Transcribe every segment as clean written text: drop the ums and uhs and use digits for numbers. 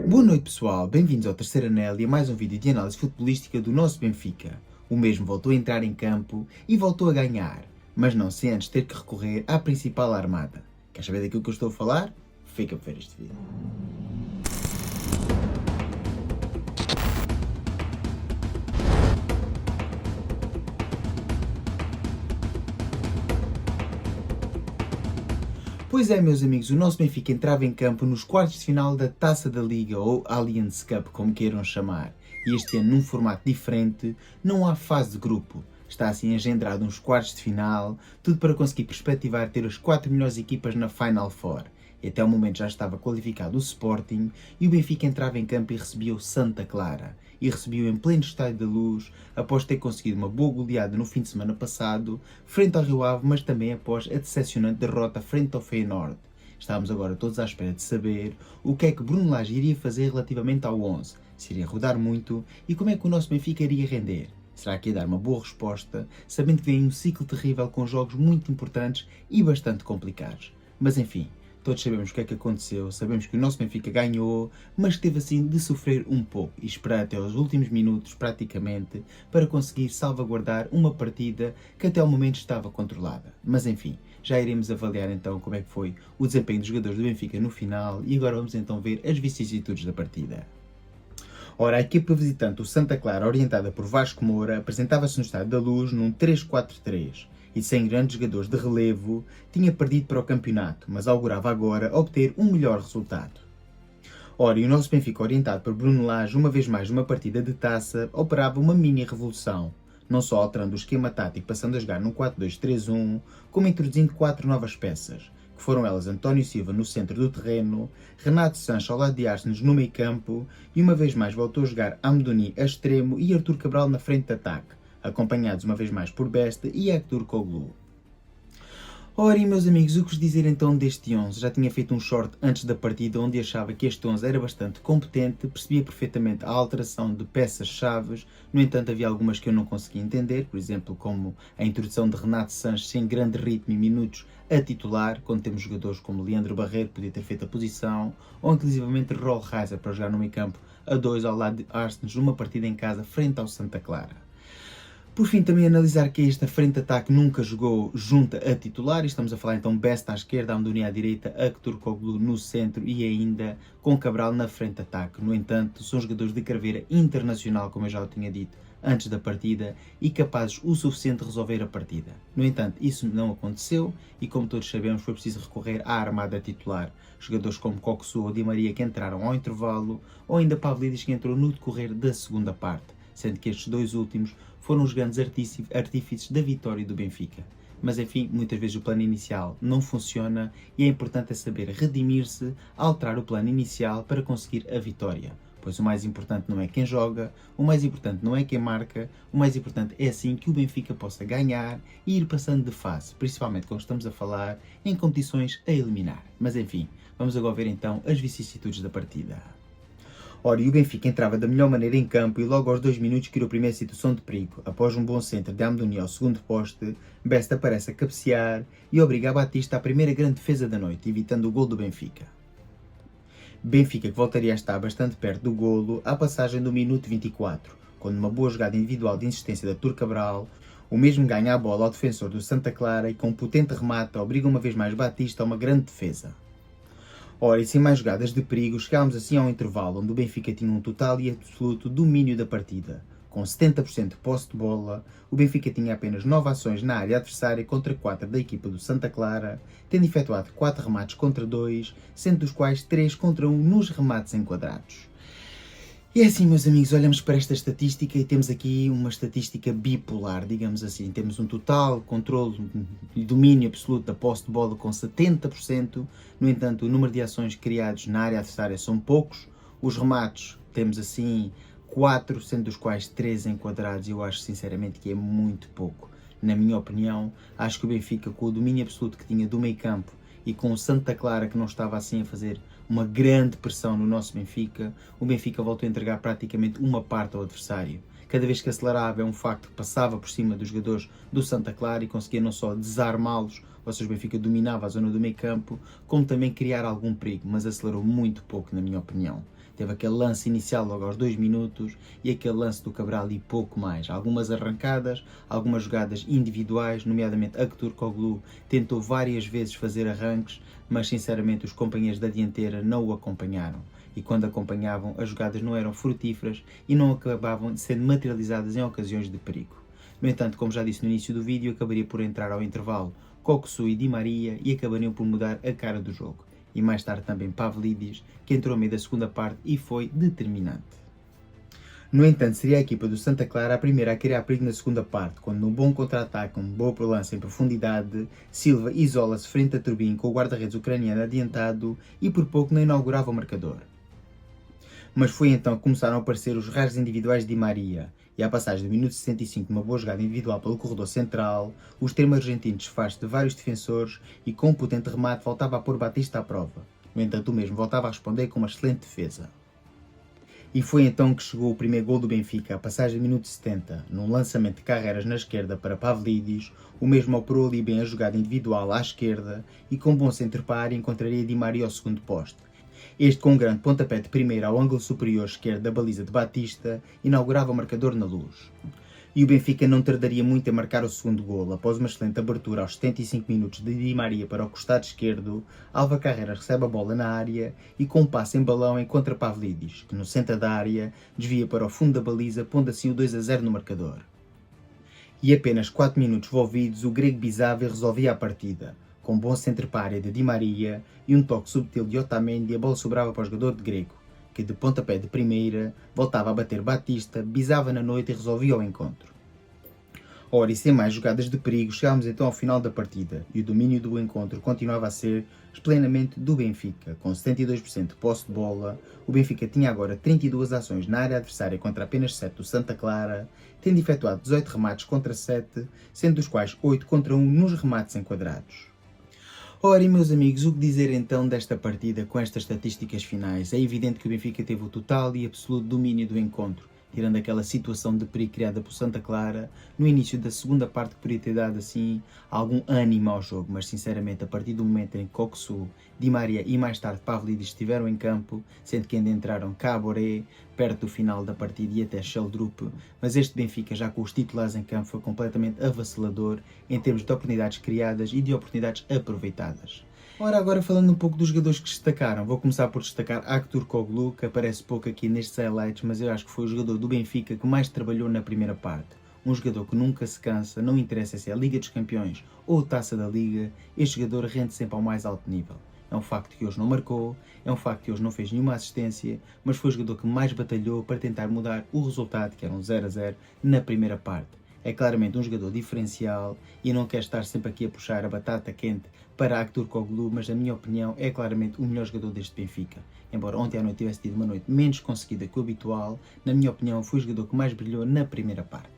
Boa noite pessoal, bem-vindos ao Terceiro Anel e a mais um vídeo de análise futebolística do nosso Benfica. O mesmo voltou a entrar em campo e voltou a ganhar, mas não sem antes ter que recorrer à principal armada. Quer saber daquilo que eu estou a falar? Fica para ver este vídeo. Pois é, meus amigos, o nosso Benfica entrava em campo nos quartos de final da Taça da Liga, ou Allianz Cup, como queiram chamar. E este ano, num formato diferente, não há fase de grupo. Está assim engendrado uns quartos de final, tudo para conseguir perspectivar ter as 4 melhores equipas na Final Four. E até o momento já estava qualificado o Sporting e o Benfica entrava em campo e recebia o Santa Clara. E recebia-o em pleno Estádio da Luz, após ter conseguido uma boa goleada no fim de semana passado, frente ao Rio Ave, mas também após a decepcionante derrota frente ao Feyenoord. Estávamos agora todos à espera de saber o que é que Bruno Lage iria fazer relativamente ao 11, se iria rodar muito e como é que o nosso Benfica iria render. Será que ia dar uma boa resposta, sabendo que vem um ciclo terrível com jogos muito importantes e bastante complicados. Mas enfim, todos sabemos o que é que aconteceu, sabemos que o nosso Benfica ganhou, mas teve assim de sofrer um pouco e esperar até aos últimos minutos, praticamente, para conseguir salvaguardar uma partida que até o momento estava controlada. Mas enfim, já iremos avaliar então como é que foi o desempenho dos jogadores do Benfica no final e agora vamos então ver as vicissitudes da partida. Ora, a equipa visitante, o Santa Clara, orientada por Vasco Moura, apresentava-se no Estádio da Luz num 3-4-3 e sem grandes jogadores de relevo, tinha perdido para o campeonato, mas augurava agora obter um melhor resultado. Ora, e o nosso Benfica, orientado por Bruno Lage, uma vez mais numa partida de taça, operava uma mini-revolução, não só alterando o esquema tático passando a jogar num 4-2-3-1, como introduzindo 4 novas peças, que foram elas António Silva no centro do terreno, Renato Sanches ao lado de Arsens no meio campo e uma vez mais voltou a jogar Amdouni a extremo e Artur Cabral na frente de ataque, acompanhados uma vez mais por Besta e Hector Koglu. Ora, e meus amigos, o que vos dizer então deste 11? Já tinha feito um short antes da partida onde achava que este 11 era bastante competente, percebia perfeitamente a alteração de peças-chave, no entanto havia algumas que eu não conseguia entender, por exemplo como a introdução de Renato Sanches sem grande ritmo e minutos a titular, quando temos jogadores como Leandro Barreiro, que podia ter feito a posição, ou inclusivamente Roll Reiser para jogar no meio campo a 2 ao lado de Arsens numa partida em casa frente ao Santa Clara. Por fim, também analisar que esta frente de ataque nunca jogou junta a titular, e estamos a falar então Besta à esquerda, Amdouni à direita, Hector Koglu no centro e ainda com Cabral na frente de ataque. No entanto, são jogadores de carreira internacional, como eu já o tinha dito antes da partida, e capazes o suficiente de resolver a partida. No entanto, isso não aconteceu e, como todos sabemos, foi preciso recorrer à armada titular. Jogadores como Coxu ou Di Maria que entraram ao intervalo, ou ainda Pavlidis que entrou no decorrer da segunda parte, sendo que estes dois últimos foram os grandes artífices da vitória do Benfica. Mas enfim, muitas vezes o plano inicial não funciona e é importante saber redimir-se, alterar o plano inicial para conseguir a vitória. Pois o mais importante não é quem joga, o mais importante não é quem marca, o mais importante é assim que o Benfica possa ganhar e ir passando de fase, principalmente quando estamos a falar em competições a eliminar. Mas enfim, vamos agora ver então as vicissitudes da partida. Ora, e o Benfica entrava da melhor maneira em campo e logo aos 2 minutos criou a primeira situação de perigo. Após um bom centro de Amdouni ao segundo poste, Besta aparece a cabecear e obriga a Batista à primeira grande defesa da noite, evitando o gol do Benfica. Benfica que voltaria a estar bastante perto do golo à passagem do minuto 24, quando uma boa jogada individual de insistência de Artur Cabral, o mesmo ganha a bola ao defensor do Santa Clara e com um potente remate obriga uma vez mais Batista a uma grande defesa. Ora, e sem mais jogadas de perigo, chegámos assim ao intervalo, onde o Benfica tinha um total e absoluto domínio da partida. Com 70% de posse de bola, o Benfica tinha apenas 9 ações na área adversária contra 4 da equipa do Santa Clara, tendo efetuado 4 remates contra 2, sendo dos quais 3 contra 1 nos remates enquadrados. E é assim, meus amigos, olhamos para esta estatística e temos aqui uma estatística bipolar, digamos assim. Temos um total controle e domínio absoluto da posse de bola com 70%, no entanto o número de ações criados na área adversária são poucos, os remates temos assim 4, sendo dos quais 3 enquadrados, e eu acho sinceramente que é muito pouco. Na minha opinião, acho que o Benfica, com o domínio absoluto que tinha do meio campo e com o Santa Clara que não estava assim a fazer uma grande pressão no nosso Benfica, o Benfica voltou a entregar praticamente uma parte ao adversário. Cada vez que acelerava é um facto que passava por cima dos jogadores do Santa Clara e conseguia não só desarmá-los, ou seja, o Benfica dominava a zona do meio campo, como também criar algum perigo, mas acelerou muito pouco na minha opinião. Teve aquele lance inicial logo aos 2 minutos e aquele lance do Cabral e pouco mais. Algumas arrancadas, algumas jogadas individuais, nomeadamente Aktürkoğlu tentou várias vezes fazer arranques, mas sinceramente os companheiros da dianteira não o acompanharam. E quando acompanhavam, as jogadas não eram frutíferas e não acabavam sendo materializadas em ocasiões de perigo. No entanto, como já disse no início do vídeo, acabaria por entrar ao intervalo Coxu e Di Maria e acabariam por mudar a cara do jogo. E mais tarde também Pavlidis, que entrou no meio da segunda parte e foi determinante. No entanto, seria a equipa do Santa Clara a primeira a criar perigo na segunda parte, quando num bom contra-ataque, um bom lance em profundidade, Silva isola-se frente a Turbin com o guarda-redes ucraniano adiantado e por pouco não inaugurava o marcador. Mas foi então que começaram a aparecer os raros individuais de Di Maria, e à passagem do minuto 65 de uma boa jogada individual pelo corredor central, o extremo argentino desfaz-se de vários defensores e com um potente remate voltava a pôr Batista à prova. No entanto, o mesmo voltava a responder com uma excelente defesa. E foi então que chegou o primeiro gol do Benfica, à passagem do minuto 70, num lançamento de Carreras na esquerda para Pavlidis, o mesmo operou ali bem a jogada individual à esquerda e com bom centro para a área encontraria Di Maria ao segundo poste. Este, com um grande pontapé de primeira ao ângulo superior esquerdo da baliza de Batista, inaugurava o marcador na luz. E o Benfica não tardaria muito a marcar o segundo golo. Após uma excelente abertura aos 75 minutos de Di Maria para o costado esquerdo, Alva Carreras recebe a bola na área e com um passe em balão encontra Pavlidis, que no centro da área desvia para o fundo da baliza, pondo assim o 2-0 no marcador. E apenas 4 minutos envolvidos, o grego Bizave resolvia a partida. Com um bom centro para a área de Di Maria e um toque subtil de Otamendi, a bola sobrava para o jogador de grego, que de pontapé de primeira voltava a bater Batista, bisava na noite e resolvia o encontro. Ora, e sem mais jogadas de perigo, chegámos então ao final da partida e o domínio do encontro continuava a ser plenamente do Benfica. Com 72% de posse de bola, o Benfica tinha agora 32 ações na área adversária contra apenas 7 do Santa Clara, tendo efetuado 18 remates contra 7, sendo dos quais 8 contra 1 nos remates enquadrados. Ora, e meus amigos, o que dizer então desta partida com estas estatísticas finais? É evidente que o Benfica teve o total e absoluto domínio do encontro, tirando aquela situação de perigo criada por Santa Clara no início da segunda parte que poderia ter dado assim algum ânimo ao jogo, mas sinceramente a partir do momento em que Coxu, Di Maria e mais tarde Pavlidis estiveram em campo, sendo que ainda entraram Caboré perto do final da partida e até Sheldrup, mas este Benfica já com os titulares em campo foi completamente avassalador em termos de oportunidades criadas e de oportunidades aproveitadas. Ora, agora falando um pouco dos jogadores que destacaram, vou começar por destacar Aktürkoğlu, que aparece pouco aqui nestes highlights, mas eu acho que foi o jogador do Benfica que mais trabalhou na primeira parte. Um jogador que nunca se cansa, não interessa se é a Liga dos Campeões ou a Taça da Liga, este jogador rende sempre ao mais alto nível. É um facto que hoje não marcou, é um facto que hoje não fez nenhuma assistência, mas foi o jogador que mais batalhou para tentar mudar o resultado, que era um 0-0, na primeira parte. É claramente um jogador diferencial e não quer estar sempre aqui a puxar a batata quente para Aktürkoğlu, mas na minha opinião é claramente o melhor jogador deste Benfica. Embora ontem à noite tivesse tido uma noite menos conseguida que o habitual, na minha opinião foi o jogador que mais brilhou na primeira parte.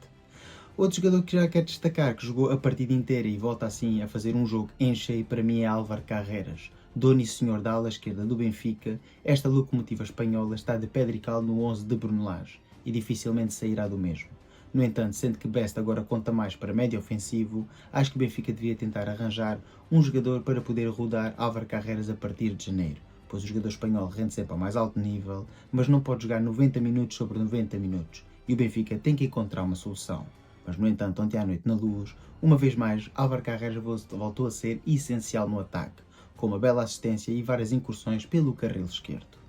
Outro jogador que já quero destacar, que jogou a partida inteira e volta assim a fazer um jogo em cheio, para mim é Álvaro Carreras. Dono e senhor da ala esquerda do Benfica, esta locomotiva espanhola está de pedrical no 11 de Brunelage e dificilmente sairá do mesmo. No entanto, sendo que Best agora conta mais para médio ofensivo, acho que o Benfica devia tentar arranjar um jogador para poder rodar Álvaro Carreras a partir de janeiro, pois o jogador espanhol rende sempre ao mais alto nível, mas não pode jogar 90 minutos sobre 90 minutos, e o Benfica tem que encontrar uma solução. Mas, no entanto, ontem à noite na Luz, uma vez mais, Álvaro Carreras voltou a ser essencial no ataque, com uma bela assistência e várias incursões pelo carril esquerdo.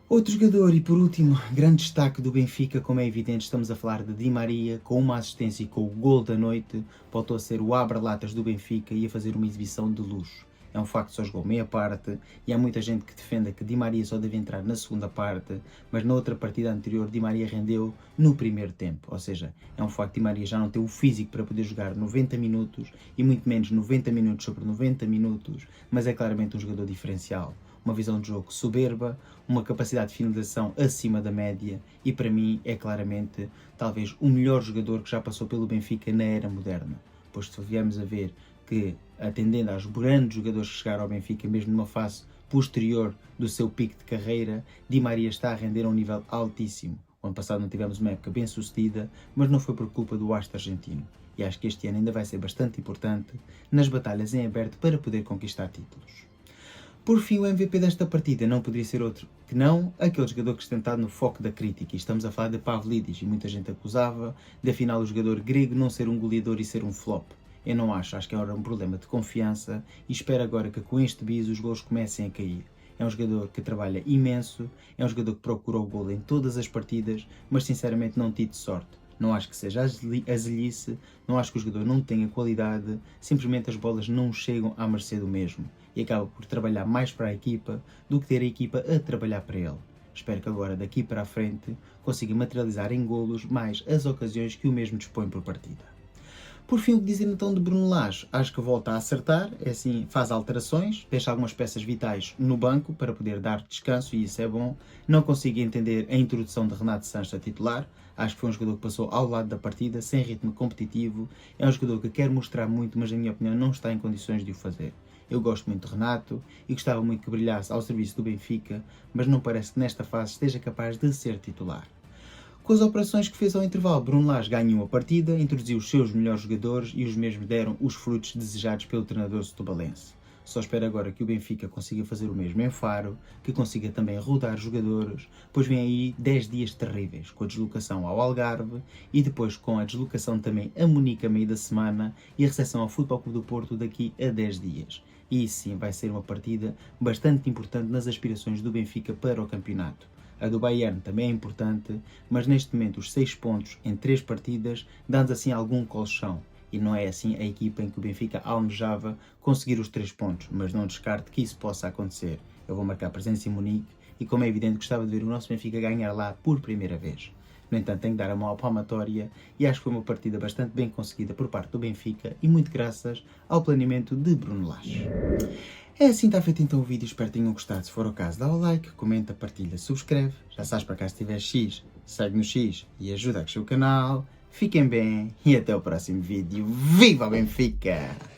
Outro jogador e por último, grande destaque do Benfica, como é evidente, estamos a falar de Di Maria, com uma assistência e com o gol da noite, voltou a ser o abra-latas do Benfica e a fazer uma exibição de luxo. É um facto que só jogou meia parte e há muita gente que defende que Di Maria só deve entrar na segunda parte, mas na outra partida anterior Di Maria rendeu no primeiro tempo, ou seja, é um facto que Di Maria já não tem o físico para poder jogar 90 minutos e muito menos 90 minutos sobre 90 minutos, mas é claramente um jogador diferencial. Uma visão de jogo soberba, uma capacidade de finalização acima da média e para mim é claramente talvez o melhor jogador que já passou pelo Benfica na era moderna, pois se viemos a ver que, atendendo aos grandes jogadores que chegaram ao Benfica, mesmo numa fase posterior do seu pico de carreira, Di Maria está a render a um nível altíssimo. O ano passado não tivemos uma época bem sucedida, mas não foi por culpa do astro argentino. E acho que este ano ainda vai ser bastante importante nas batalhas em aberto para poder conquistar títulos. Por fim, o MVP desta partida não poderia ser outro que não aquele jogador que está tentado no foco da crítica. E estamos a falar de Pavlidis, e muita gente acusava de afinal o jogador grego não ser um goleador e ser um flop. Eu não acho que era um problema de confiança e espero agora que com este bis os gols comecem a cair. É um jogador que trabalha imenso, é um jogador que procura o golo em todas as partidas, mas sinceramente não tive sorte. Não acho que seja azelice, não acho que o jogador não tenha qualidade, simplesmente as bolas não chegam à mercê do mesmo e acaba por trabalhar mais para a equipa do que ter a equipa a trabalhar para ele. Espero que agora, daqui para a frente, consiga materializar em golos mais as ocasiões que o mesmo dispõe por partida. Por fim, o que dizer então de Bruno Lage? Acho que volta a acertar, é assim, faz alterações, deixa algumas peças vitais no banco para poder dar descanso e isso é bom. Não consigo entender a introdução de Renato Sanches a titular, acho que foi um jogador que passou ao lado da partida, sem ritmo competitivo, é um jogador que quer mostrar muito, mas na minha opinião não está em condições de o fazer. Eu gosto muito de Renato e gostava muito que brilhasse ao serviço do Benfica, mas não parece que nesta fase esteja capaz de ser titular. Com as operações que fez ao intervalo, Bruno Lage ganhou a partida, introduziu os seus melhores jogadores e os mesmos deram os frutos desejados pelo treinador setubalense. Só espero agora que o Benfica consiga fazer o mesmo em Faro, que consiga também rodar jogadores, pois vem aí 10 dias terríveis, com a deslocação ao Algarve e depois com a deslocação também a Munique a meio da semana e a recepção ao Futebol Clube do Porto daqui a 10 dias. E sim, vai ser uma partida bastante importante nas aspirações do Benfica para o campeonato. A do Bayern também é importante, mas neste momento os 6 pontos em 3 partidas dão-nos assim algum colchão. E não é assim a equipa em que o Benfica almejava conseguir os 3 pontos, mas não descarto que isso possa acontecer. Eu vou marcar presença em Munique e, como é evidente, gostava de ver o nosso Benfica ganhar lá por primeira vez. No entanto, tenho que dar a mão à palmatória e acho que foi uma partida bastante bem conseguida por parte do Benfica e muito graças ao planeamento de Bruno Lage. É assim, está feito então o vídeo, espero que tenham gostado. Se for o caso, dá o like, comenta, partilha, subscreve. Já sabes, para cá se tiver X, segue no X e ajuda a crescer o canal. Fiquem bem e até o próximo vídeo. Viva o Benfica!